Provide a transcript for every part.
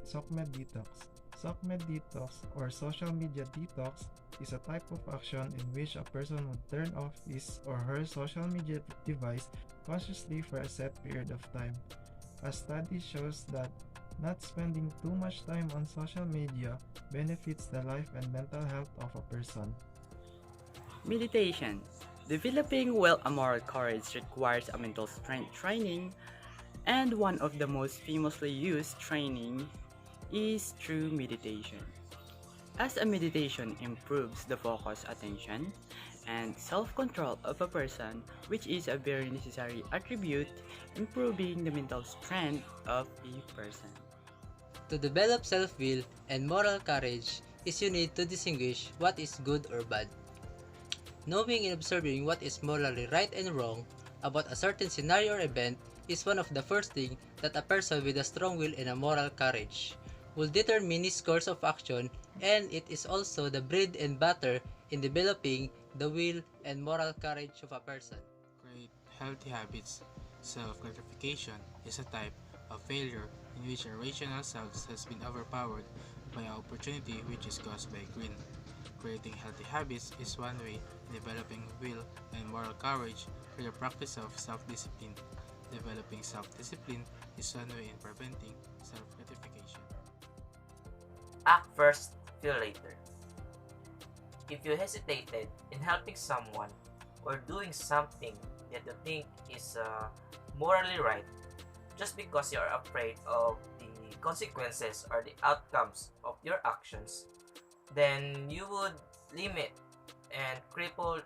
SOCMED detox. SOCMED detox or social media detox is a type of action in which a person would turn off his or her social media device consciously for a set period of time. A study shows that not spending too much time on social media benefits the life and mental health of a person. Meditation. Developing well a moral courage requires a mental strength training, and one of the most famously used training is through meditation. As a meditation improves the focus, attention, and self-control of a person, which is a very necessary attribute improving the mental strength of a person. To develop self-will and moral courage is you need to distinguish what is good or bad. Knowing and observing what is morally right and wrong about a certain scenario or event is one of the first things that a person with a strong will and a moral courage will determine his course of action, and it is also the bread and butter in developing the will and moral courage of a person. Create healthy habits. Self-gratification is a type of failure in which a rational self has been overpowered by an opportunity which is caused by greed. Creating healthy habits is one way in developing will and moral courage through the practice of self-discipline. Developing self-discipline is one way in preventing self-gratification. Act first, feel later. If you hesitated in helping someone or doing something that you think is morally right just because you are afraid of the consequences or the outcomes of your actions, then you would limit and cripple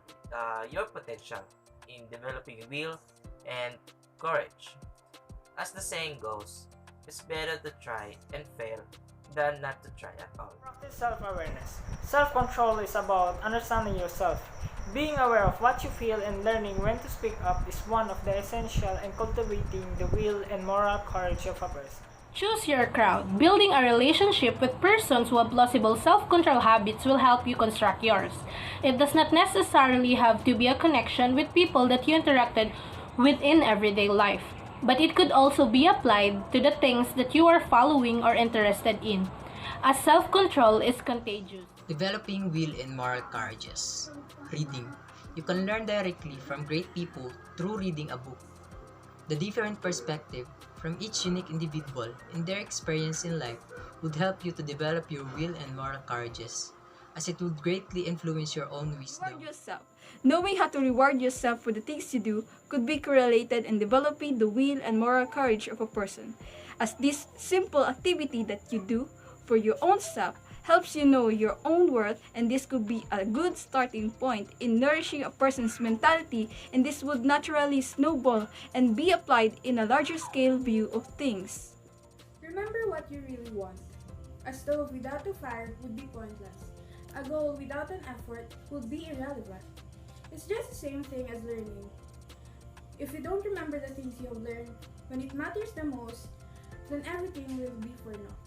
your potential in developing will and courage. As the saying goes, it's better to try and fail than not to try at all. Practice self-awareness. Self-control is about understanding yourself. Being aware of what you feel and learning when to speak up is one of the essential in cultivating the will and moral courage of a person. Choose your crowd. Building a relationship with persons who have plausible self-control habits will help you construct yours. It does not necessarily have to be a connection with people that you interacted with in everyday life, but it could also be applied to the things that you are following or interested in, as self-control is contagious. Developing will and moral courages. Reading. You can learn directly from great people through reading a book. The different perspective from each unique individual and their experience in life would help you to develop your will and moral courages, as it would greatly influence your own wisdom. Reward yourself. Knowing how to reward yourself for the things you do could be correlated in developing the will and moral courage of a person, as this simple activity that you do for your own self helps you know your own worth, and this could be a good starting point in nourishing a person's mentality, and this would naturally snowball and be applied in a larger scale view of things. Remember what you really want. A stove without a fire would be pointless. A goal without an effort would be irrelevant. It's just the same thing as learning. If you don't remember the things you have learned when it matters the most, then everything will be for naught.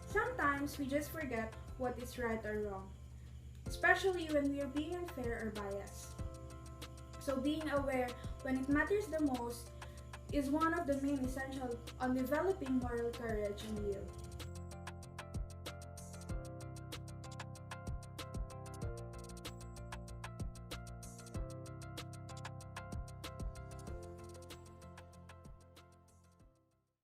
Sometimes we just forget what is right or wrong, especially when we are being unfair or biased. So being aware when it matters the most is one of the main essentials on developing moral courage and will.